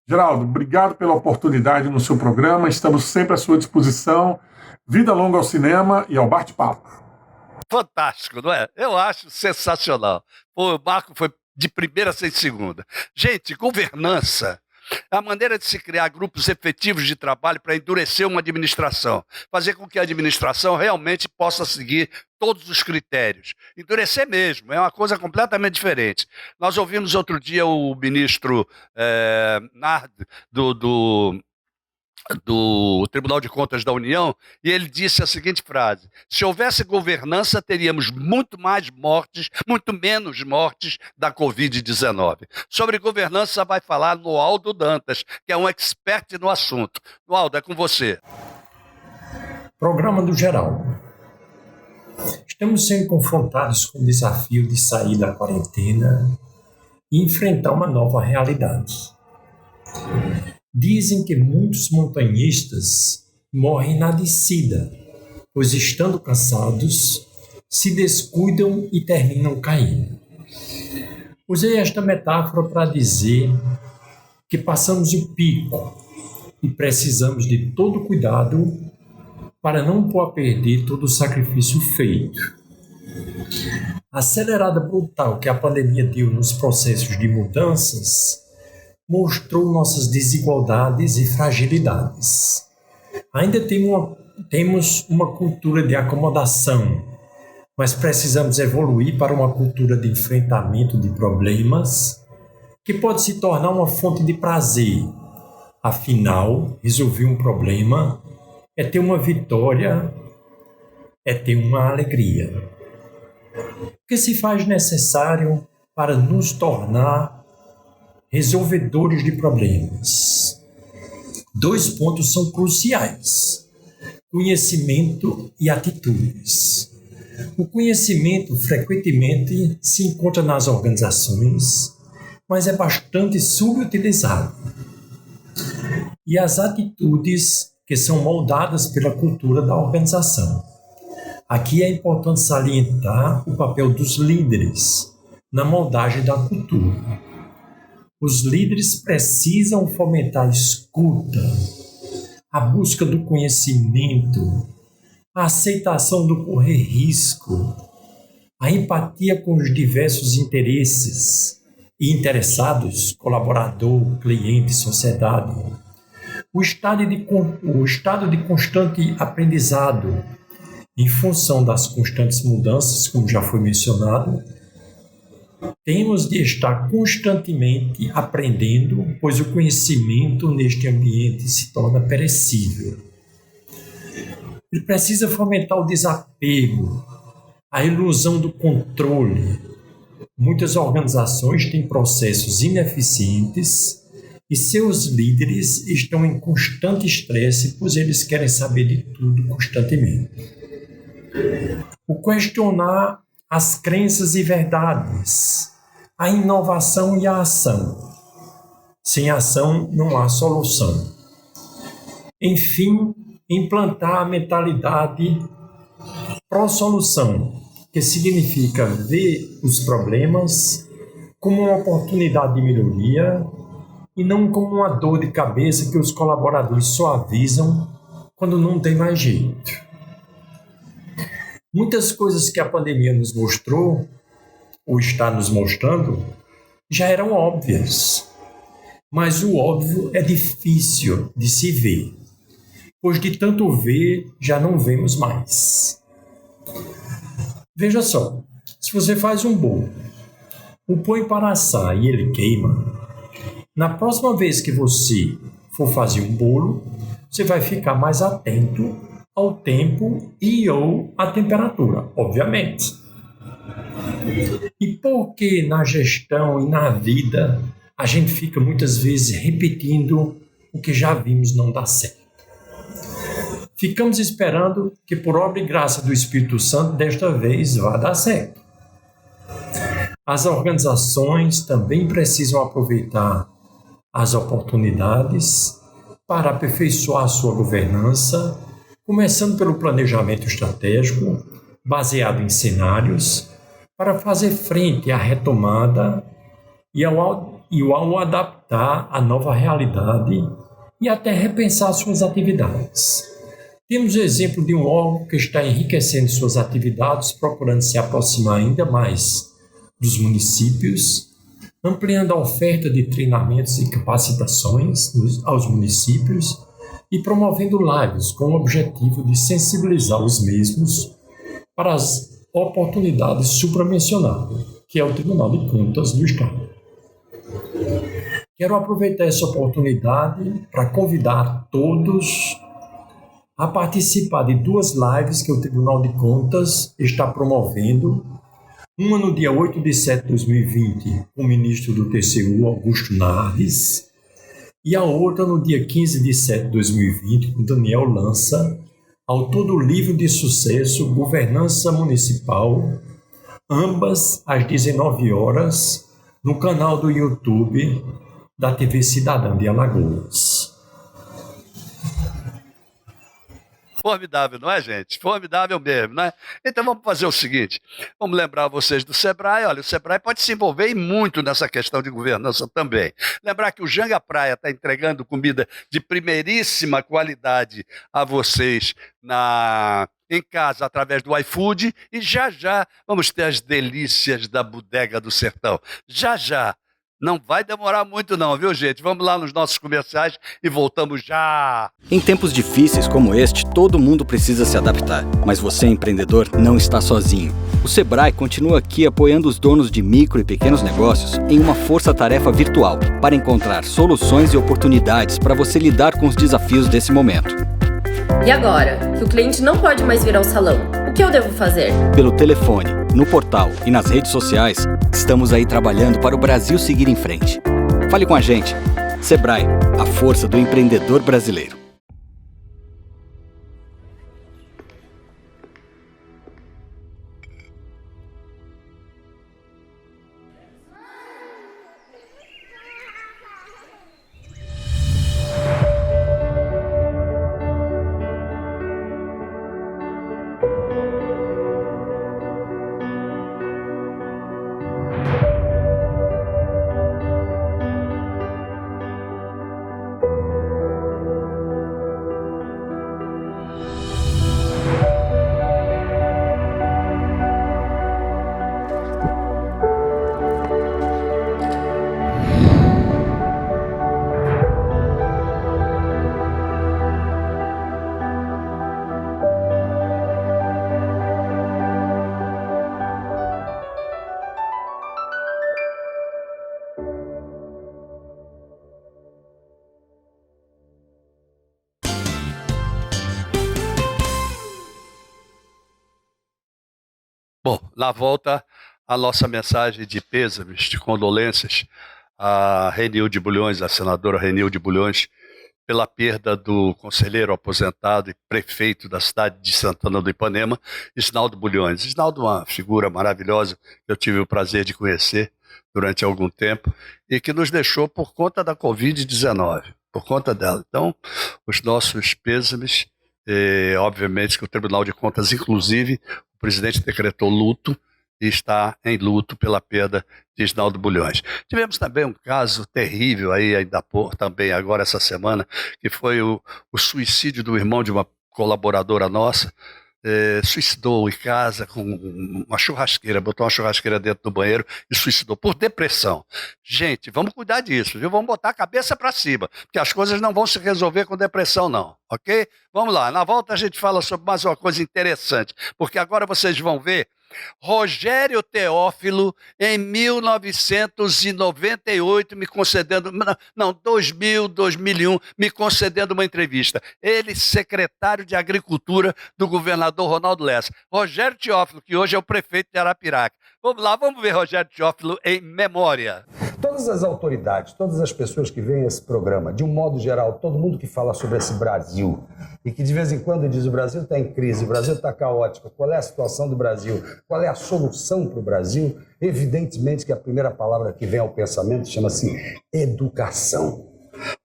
Geraldo, obrigado pela oportunidade no seu programa, estamos sempre à sua disposição. Vida longa ao cinema e ao bate-papo. Fantástico, não é? Eu acho sensacional. Pô, o Marco foi de primeira sem segunda. Gente, governança é a maneira de se criar grupos efetivos de trabalho para endurecer uma administração, fazer com que a administração realmente possa seguir todos os critérios. Endurecer mesmo, é uma coisa completamente diferente. Nós ouvimos outro dia o ministro Nard, do Tribunal de Contas da União, e ele disse a seguinte frase: se houvesse governança, teríamos muito menos mortes da Covid-19. Sobre governança vai falar Noaldo Dantas, que é um expert no assunto. Noaldo, é com você. Programa do Geraldo. Estamos sendo confrontados com o desafio de sair da quarentena e enfrentar uma nova realidade. Dizem que muitos montanhistas morrem na descida, pois estando cansados, se descuidam e terminam caindo. Usei esta metáfora para dizer que passamos o pico e precisamos de todo cuidado para não pôr a perder todo o sacrifício feito. A acelerada brutal que a pandemia deu nos processos de mudanças mostrou nossas desigualdades e fragilidades. Ainda temos uma cultura de acomodação, mas precisamos evoluir para uma cultura de enfrentamento de problemas que pode se tornar uma fonte de prazer. Afinal, resolver um problema é ter uma vitória, é ter uma alegria. O que se faz necessário para nos tornar resolvedores de problemas? 2 pontos são cruciais: conhecimento e atitudes. O conhecimento frequentemente se encontra nas organizações, mas é bastante subutilizado. E as atitudes que são moldadas pela cultura da organização. Aqui é importante salientar o papel dos líderes na moldagem da cultura. Os líderes precisam fomentar a escuta, a busca do conhecimento, a aceitação do correr risco, a empatia com os diversos interesses, e interessados, colaborador, cliente, sociedade. O estado de constante aprendizado, em função das constantes mudanças, como já foi mencionado, temos de estar constantemente aprendendo, pois o conhecimento neste ambiente se torna perecível. Ele precisa fomentar o desapego, a ilusão do controle. Muitas organizações têm processos ineficientes e seus líderes estão em constante estresse, pois eles querem saber de tudo constantemente. O questionar as crenças e verdades, a inovação e a ação. Sem ação não há solução. Enfim, implantar a mentalidade pró-solução, que significa ver os problemas como uma oportunidade de melhoria e não como uma dor de cabeça que os colaboradores só avisam quando não tem mais jeito. Muitas coisas que a pandemia nos mostrou, ou está nos mostrando, já eram óbvias. Mas o óbvio é difícil de se ver, pois de tanto ver, já não vemos mais. Veja só, se você faz um bolo, o põe para assar e ele queima, na próxima vez que você for fazer um bolo, você vai ficar mais atento ao tempo e ou à temperatura, obviamente. E por que na gestão e na vida a gente fica muitas vezes repetindo o que já vimos não dar certo? Ficamos esperando que por obra e graça do Espírito Santo desta vez vá dar certo. As organizações também precisam aproveitar as oportunidades para aperfeiçoar sua governança, começando pelo planejamento estratégico, baseado em cenários, para fazer frente à retomada e ao adaptar à nova realidade e até repensar suas atividades. Temos o exemplo de um órgão que está enriquecendo suas atividades, procurando se aproximar ainda mais dos municípios, ampliando a oferta de treinamentos e capacitações aos municípios e promovendo lives com o objetivo de sensibilizar os mesmos para as oportunidades supramencionadas, que é o Tribunal de Contas do Estado. Quero aproveitar essa oportunidade para convidar todos a participar de 2 lives que o Tribunal de Contas está promovendo, uma no dia 8 de setembro de 2020, com o ministro do TCU, Augusto Nardes, e a outra no dia 15 de setembro de 2020, com Daniel Lança, autor do livro de sucesso Governança Municipal, ambas às 19 horas, no canal do YouTube da TV Cidadã de Alagoas. Formidável, não é, gente? Formidável mesmo, né? Então vamos fazer o seguinte, vamos lembrar vocês do Sebrae. Olha, o Sebrae pode se envolver muito nessa questão de governança também. Lembrar que o Janga Praia está entregando comida de primeiríssima qualidade a vocês em casa através do iFood e já já vamos ter as delícias da Bodega do Sertão. Já já. Não vai demorar muito não, viu, gente? Vamos lá nos nossos comerciais e voltamos já! Em tempos difíceis como este, todo mundo precisa se adaptar. Mas você, empreendedor, não está sozinho. O Sebrae continua aqui apoiando os donos de micro e pequenos negócios em uma força-tarefa virtual para encontrar soluções e oportunidades para você lidar com os desafios desse momento. E agora, que o cliente não pode mais vir ao salão, o que eu devo fazer? Pelo telefone, no portal e nas redes sociais, estamos aí trabalhando para o Brasil seguir em frente. Fale com a gente. Sebrae, a força do empreendedor brasileiro. Bom, na volta, a nossa mensagem de pêsames, de condolências a Renilde Bulhões, a senadora Renilde Bulhões, pela perda do conselheiro aposentado e prefeito da cidade de Santana do Ipanema, Isnaldo Bulhões. Isnaldo é uma figura maravilhosa que eu tive o prazer de conhecer durante algum tempo e que nos deixou por conta da Covid-19, por conta dela. Então, os nossos pêsames, obviamente que o Tribunal de Contas, inclusive, o presidente decretou luto e está em luto pela perda de Isnaldo Bulhões. Tivemos também um caso terrível aí ainda também agora essa semana, que foi o suicídio do irmão de uma colaboradora nossa. Suicidou em casa com uma churrasqueira, botou uma churrasqueira dentro do banheiro e suicidou por depressão. Gente, vamos cuidar disso, viu? Vamos botar a cabeça para cima, porque as coisas não vão se resolver com depressão não, ok? Vamos lá, na volta a gente fala sobre mais uma coisa interessante, porque agora vocês vão ver Rogério Teófilo, em 1998, me concedendo, não, 2001, me concedendo uma entrevista. Ele, secretário de Agricultura do governador Ronaldo Lessa. Rogério Teófilo, que hoje é o prefeito de Arapiraca. Vamos lá, vamos ver Rogério Teófilo em memória. Todas as autoridades, todas as pessoas que veem esse programa, de um modo geral, todo mundo que fala sobre esse Brasil e que de vez em quando diz o Brasil está em crise, o Brasil está caótico, qual é a situação do Brasil, qual é a solução para o Brasil, evidentemente que a primeira palavra que vem ao pensamento chama-se educação.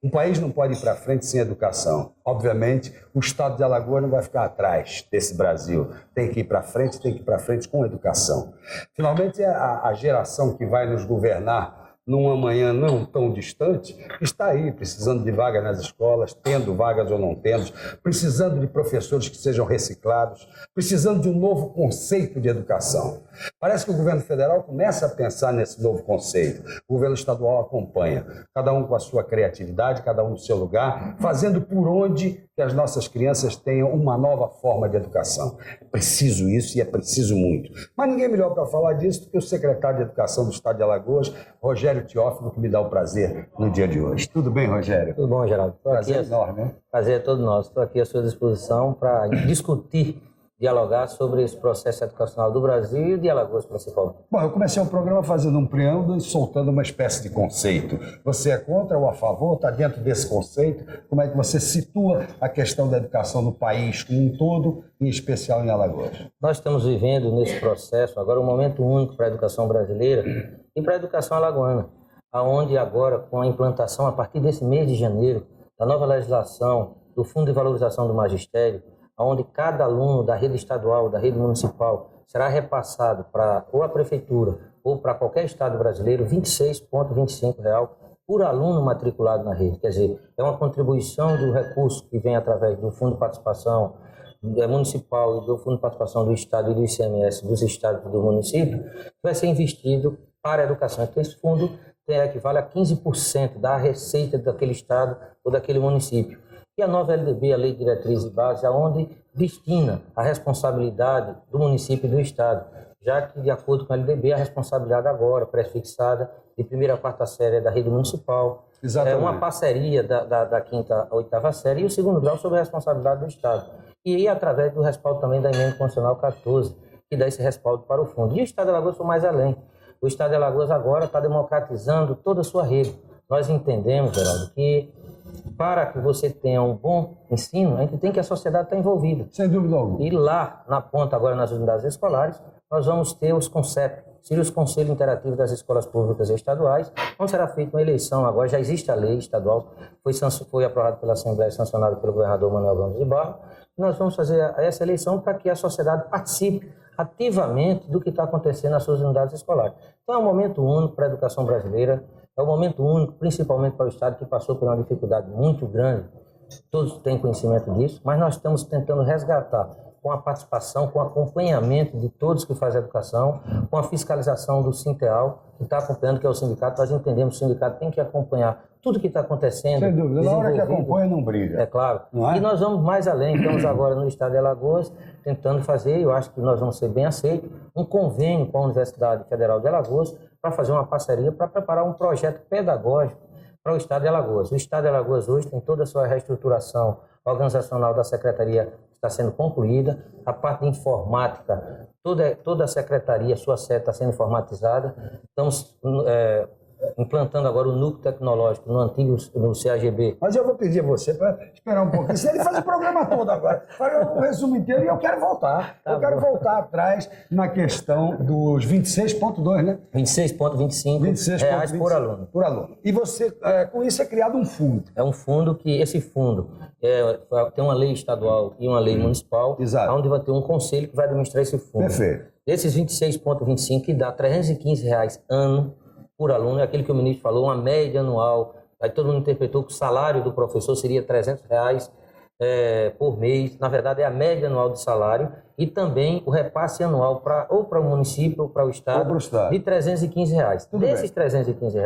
Um país não pode ir para frente sem educação. Obviamente, o estado de Alagoas não vai ficar atrás desse Brasil. Tem que ir para frente, tem que ir para frente com educação. Finalmente, a geração que vai nos governar num amanhã não tão distante, está aí, precisando de vagas nas escolas, tendo vagas ou não tendo, precisando de professores que sejam reciclados, precisando de um novo conceito de educação. Parece que o governo federal começa a pensar nesse novo conceito. O governo estadual acompanha, cada um com a sua criatividade, cada um no seu lugar, fazendo por onde que as nossas crianças tenham uma nova forma de educação. É preciso isso e é preciso muito. Mas ninguém melhor para falar disso do que o secretário de Educação do Estado de Alagoas, Rogério Teófilo, que me dá o prazer no dia de hoje. Tudo bem, Rogério? Tudo bom, Geraldo. Prazer enorme, né? Prazer é todo nosso. Estou aqui à sua disposição para discutir, dialogar sobre esse processo educacional do Brasil e de Alagoas, principalmente. Bom, eu comecei o programa fazendo um preâmbulo e soltando uma espécie de conceito. Você é contra ou a favor? Está dentro desse conceito? Como é que você situa a questão da educação no país como um todo, em especial em Alagoas? Nós estamos vivendo nesse processo agora um momento único para a educação brasileira e para a educação alagoana, aonde agora, com a implantação, a partir desse mês de janeiro, da nova legislação do Fundo de Valorização do Magistério, onde cada aluno da rede estadual, da rede municipal, será repassado para ou a prefeitura ou para qualquer estado brasileiro R$ 26,25 por aluno matriculado na rede. Quer dizer, é uma contribuição do recurso que vem através do Fundo de Participação Municipal e do Fundo de Participação do Estado e do ICMS dos estados e do município, que vai ser investido para a educação. Então, esse fundo equivale a 15% da receita daquele estado ou daquele município. E a nova LDB, a Lei de Diretriz e Base, aonde destina a responsabilidade do município e do estado, já que, de acordo com a LDB, a responsabilidade agora, pré-fixada, de primeira a quarta série é da rede municipal. Exatamente. É uma parceria da quinta a oitava série e o segundo grau sobre a responsabilidade do estado. E aí, através do respaldo também da Emenda Constitucional 14, que dá esse respaldo para o fundo. E o estado de Alagoas foi mais além. O estado de Alagoas agora está democratizando toda a sua rede. Nós entendemos, Geraldo, que para que você tenha um bom ensino, a gente tem que a sociedade estar envolvida. Sem dúvida alguma. E lá, na ponta, agora nas unidades escolares, nós vamos ter os CONCEP, seriam os Conselhos Interativos das Escolas Públicas e Estaduais, onde será feita uma eleição. Agora já existe a lei estadual, foi aprovada pela Assembleia e sancionada pelo governador Manuel Gomes de Barro. E nós vamos fazer essa eleição para que a sociedade participe ativamente do que está acontecendo nas suas unidades escolares. Então é um momento único para a educação brasileira, é um momento único, principalmente para o Estado, que passou por uma dificuldade muito grande. Todos têm conhecimento disso, mas nós estamos tentando resgatar com a participação, com o acompanhamento de todos que fazem a educação, com a fiscalização do Sinteal, que está acompanhando, que é o sindicato. Nós entendemos que o sindicato tem que acompanhar tudo que está acontecendo. Sem dúvida, na hora que acompanha não briga. É claro. Não é? E nós vamos mais além, estamos agora no estado de Alagoas, tentando fazer, eu acho que nós vamos ser bem aceitos, um convênio com a Universidade Federal de Alagoas para fazer uma parceria, para preparar um projeto pedagógico para o estado de Alagoas. O estado de Alagoas hoje tem toda a sua reestruturação organizacional da Secretaria está sendo concluída, a parte de informática, toda a secretaria, sua sede está sendo informatizada. Estamos implantando agora o núcleo tecnológico no CAGB. Mas eu vou pedir a você para esperar um pouquinho. Se ele faz o programa todo agora, faz o resumo inteiro e eu quero voltar. Eu quero voltar atrás na questão dos 26,2, né? 26,25 reais por aluno. Por aluno. E você, com isso, é criado um fundo. É um fundo que, esse fundo, tem uma lei estadual e uma lei municipal, onde vai ter um conselho que vai administrar esse fundo. Perfeito. Desses 26,25, que dá R$ 315 ano por aluno, é aquele que o ministro falou, uma média anual. Aí todo mundo interpretou que o salário do professor seria R$ 300 por mês. Na verdade, é a média anual de salário e também o repasse anual ou para o município ou para o estado, de R$ 315. Desses R$ 315,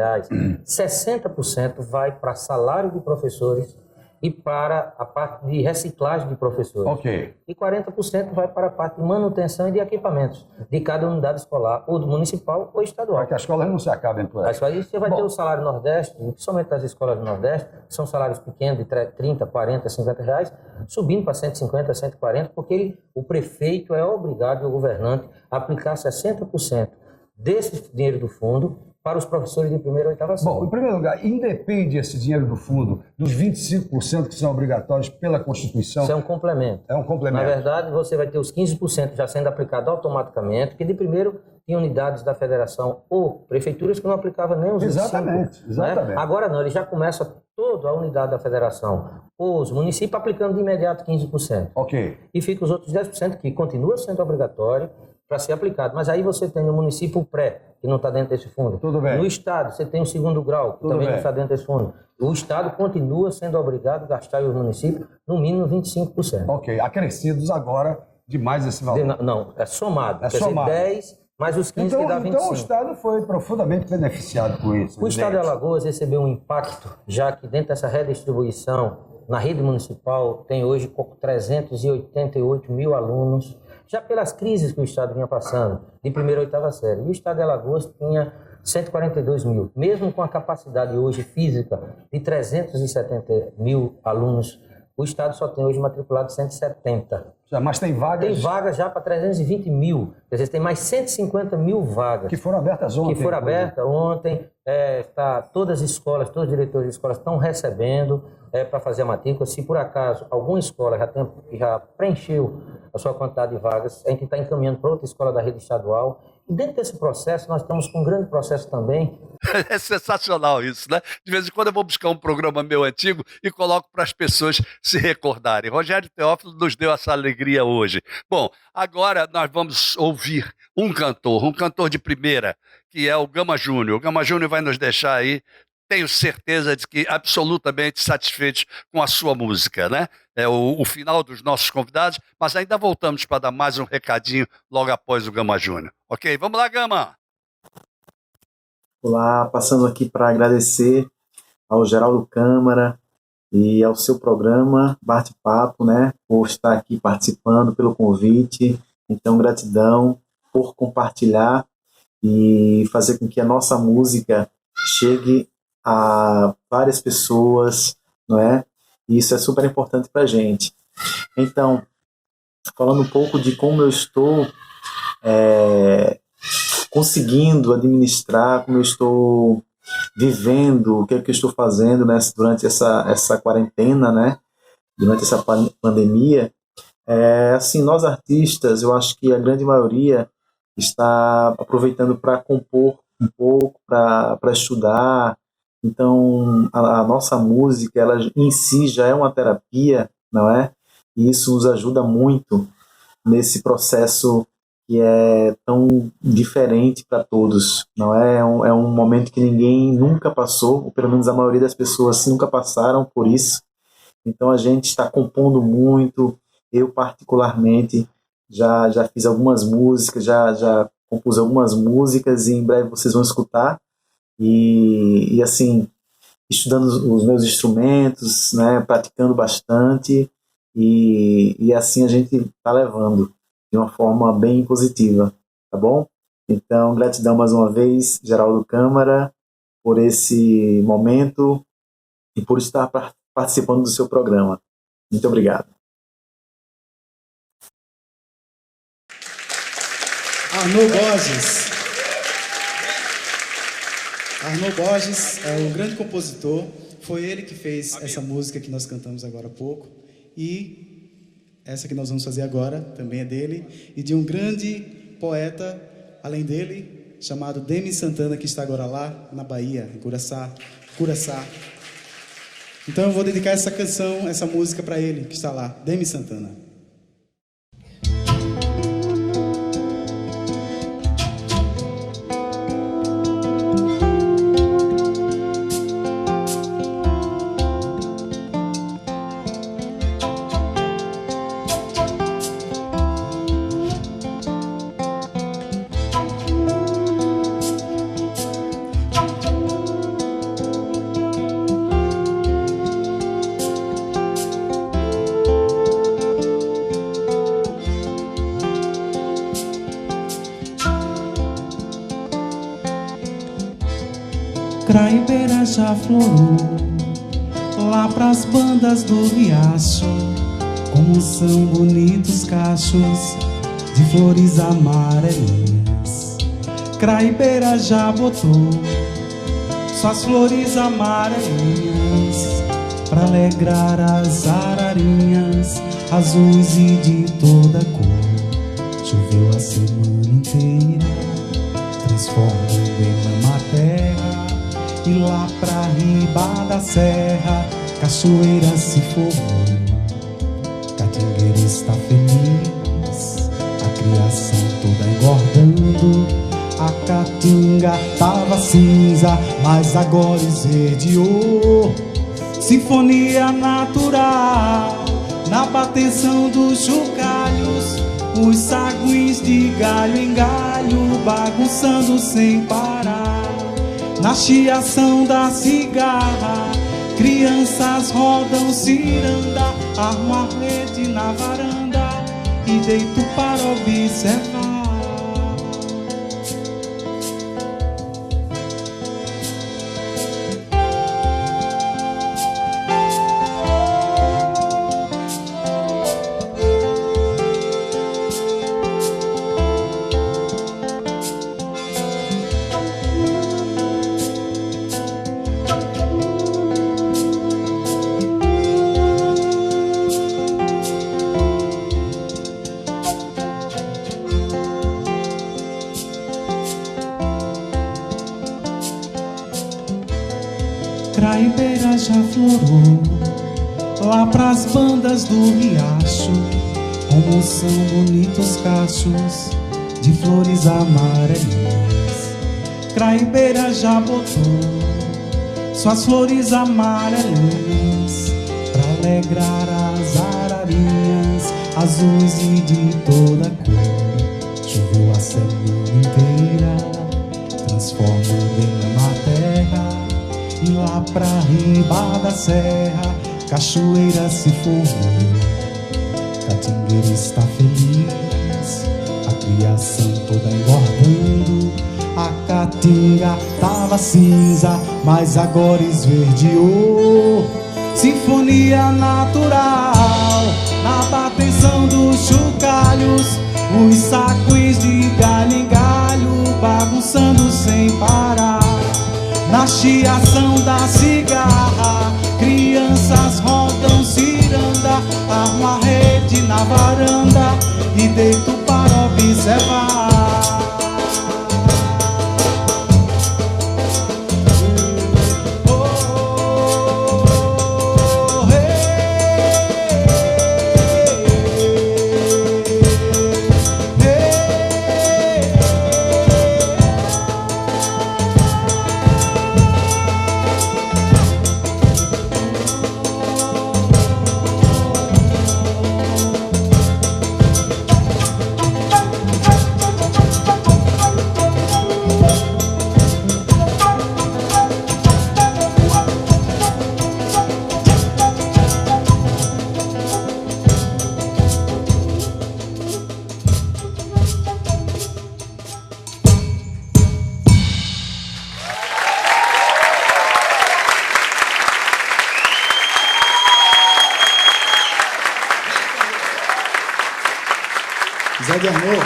60% vai para salário de professores e para a parte de reciclagem de professores. Ok. E 40% vai para a parte de manutenção e de equipamentos de cada unidade escolar, ou do municipal ou estadual. Para que as escolas não se acabem por aí. Aí você vai ter o salário Nordeste, principalmente das escolas do Nordeste, que são salários pequenos de 30, 40, 50 reais, subindo para 150, 140, porque o prefeito é obrigado, o governante, a aplicar 60% desse dinheiro do fundo para os professores de primeira e oitava série. Bom, em primeiro lugar, independe esse dinheiro do fundo dos 25% que são obrigatórios pela Constituição? Isso é um complemento. É um complemento. Na verdade, você vai ter os 15% já sendo aplicado automaticamente, porque de primeiro tinha unidades da federação ou prefeituras que não aplicavam nem os 25%. Exatamente, exatamente. Né? Agora não, ele já começa toda a unidade da federação, os municípios aplicando de imediato 15%. Ok. E fica os outros 10% que continua sendo obrigatório para ser aplicado. Mas aí você tem no município pré, que não está dentro desse fundo. Tudo bem. No estado, você tem o segundo grau, que Tudo também bem. não está dentro desse fundo. O estado continua sendo obrigado a gastar, e os municípios, no mínimo 25%. Ok, acrescidos agora de mais esse valor. Não, é somado. É Quer somado. dizer, 10 mais os 15 que dá 25. Então o estado foi profundamente beneficiado com isso. O estado de Alagoas recebeu um impacto, já que dentro dessa redistribuição, na rede municipal, tem hoje 388 mil alunos, já pelas crises que o estado vinha passando, de primeira a oitava série. E o estado de Alagoas tinha 142 mil, mesmo com a capacidade hoje física de 370 mil alunos, o estado só tem hoje matriculado 170. Mas tem vagas? Tem vagas já para 320 mil, quer dizer, tem mais 150 mil vagas. Que foram abertas ontem. Que foram abertas ontem, todas as escolas, todos os diretores de escolas estão recebendo para fazer a matrícula. Se por acaso alguma escola já preencheu a sua quantidade de vagas, a gente está encaminhando para outra escola da rede estadual. E dentro desse processo, nós estamos com um grande processo também. É sensacional isso, né? De vez em quando eu vou buscar um programa meu antigo e coloco para as pessoas se recordarem. Rogério Teófilo nos deu essa alegria hoje. Bom, agora nós vamos ouvir um cantor de primeira, que é o Gama Júnior. O Gama Júnior vai nos deixar aí, tenho certeza de que absolutamente satisfeitos com a sua música, né? É o final dos nossos convidados, mas ainda voltamos para dar mais um recadinho logo após o Gama Júnior. Ok? Vamos lá, Gama! Olá, passando aqui para agradecer ao Geraldo Câmara e ao seu programa Bate-Papo, né, por estar aqui participando, pelo convite. Então, gratidão por compartilhar e fazer com que a nossa música chegue a várias pessoas, não é? E isso é super importante para a gente. Então, falando um pouco de como eu estou conseguindo administrar, como eu estou vivendo, o que é que eu estou fazendo, né, durante essa quarentena, né, durante essa pandemia. Assim, nós artistas, eu acho que a grande maioria está aproveitando para compor um pouco, para estudar. Então, a nossa música, ela em si já é uma terapia, não é? E isso nos ajuda muito nesse processo que é tão diferente para todos, não é? É um momento que ninguém nunca passou, ou pelo menos a maioria das pessoas nunca passaram por isso. Então a gente está compondo muito. Eu particularmente já fiz algumas músicas, já compus algumas músicas e em breve vocês vão escutar. E assim, estudando os meus instrumentos, né, praticando bastante e assim a gente está levando de uma forma bem positiva, tá bom? Então, gratidão mais uma vez, Geraldo Câmara, por esse momento e por estar participando do seu programa. Muito obrigado. Arnaud Borges. Arnaud Borges é um grande compositor. Foi ele que fez essa música que nós cantamos agora há pouco. E essa que nós vamos fazer agora também é dele. E de um grande poeta, além dele, chamado Demis Santana, que está agora lá na Bahia, em Curaçá. Então eu vou dedicar essa canção, essa música para ele, que está lá, Demis Santana. Craibeira já florou lá pras bandas do riacho, como são bonitos cachos de flores amarelinhas. Craibeira já botou suas flores amarelinhas pra alegrar as ararinhas azuis e de toda cor. Choveu a semana inteira, transformando em lama a terra. E lá pra riba da serra, cachoeira se formou. Catingueira está feliz, a criação toda engordando. A caatinga tava cinza, mas agora esverdeou. Sinfonia natural, na bateção dos chocalhos, os saguins de galho em galho, bagunçando sem parar. Na chiação da cigarra, crianças rodam ciranda, armo a rede na varanda e deito para observar. Craibeira já florou lá pras bandas do riacho, como são bonitos cachos de flores amarelinhas. Craibeira já botou suas flores amarelinhas pra alegrar as ararinhas azuis e de toda cor. Choveu a semana inteira, transformando em lama a terra. E lá pra riba da serra, cachoeira se formou. Catingueira está feliz, a criação toda engordando. A caatinga tava cinza, mas agora esverdeou. Sinfonia natural, na bateção dos chocalhos, os saquins de galho em galho, bagunçando sem parar. Na chiação da cigarra, crianças rodam ciranda, armo a rede na varanda e deito para observar. Zé de Arnaud.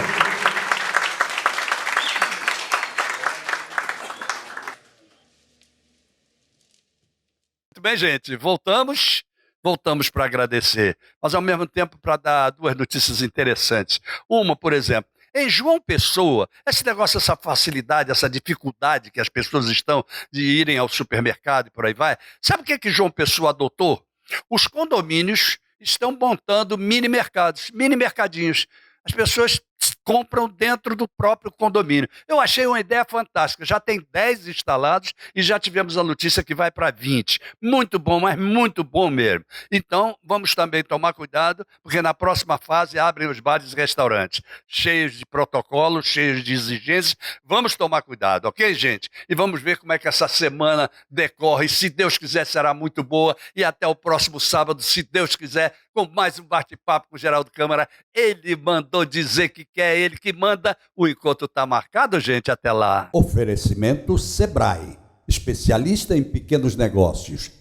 Muito bem, gente, voltamos para agradecer, mas ao mesmo tempo para dar duas notícias interessantes. Uma, por exemplo, em João Pessoa, esse negócio, essa facilidade, essa dificuldade que as pessoas estão de irem ao supermercado e por aí vai, sabe o que João Pessoa adotou? Os condomínios estão montando mini mercados, mini mercadinhos. As pessoas compram dentro do próprio condomínio. Eu achei uma ideia fantástica. Já tem 10 instalados e já tivemos a notícia que vai para 20. Muito bom, mas muito bom mesmo. Então, vamos também tomar cuidado, porque na próxima fase abrem os bares e restaurantes, cheios de protocolos, cheios de exigências. Vamos tomar cuidado, ok, gente? E vamos ver como é que essa semana decorre. Se Deus quiser, será muito boa. E até o próximo sábado, se Deus quiser, com mais um bate-papo com o Geraldo Câmara. Ele mandou dizer que quer, ele que manda. O encontro está marcado, gente. Até lá. Oferecimento Sebrae, especialista em pequenos negócios.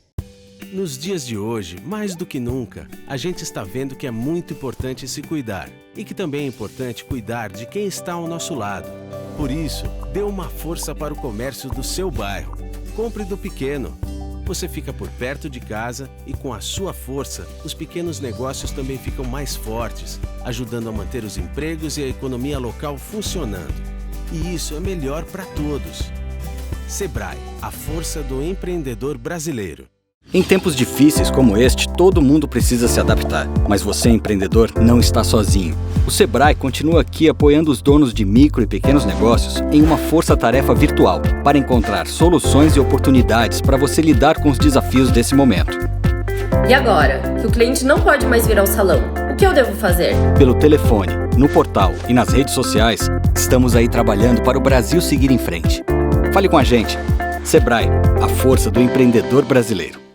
Nos dias de hoje, mais do que nunca, a gente está vendo que é muito importante se cuidar e que também é importante cuidar de quem está ao nosso lado. Por isso, dê uma força para o comércio do seu bairro. Compre do pequeno. Você fica por perto de casa e com a sua força, os pequenos negócios também ficam mais fortes, ajudando a manter os empregos e a economia local funcionando. E isso é melhor para todos. Sebrae, a força do empreendedor brasileiro. Em tempos difíceis como este, todo mundo precisa se adaptar. Mas você, empreendedor, não está sozinho. O Sebrae continua aqui apoiando os donos de micro e pequenos negócios em uma força-tarefa virtual para encontrar soluções e oportunidades para você lidar com os desafios desse momento. E agora, que o cliente não pode mais vir ao salão, o que eu devo fazer? Pelo telefone, no portal e nas redes sociais, estamos aí trabalhando para o Brasil seguir em frente. Fale com a gente. Sebrae, a força do empreendedor brasileiro.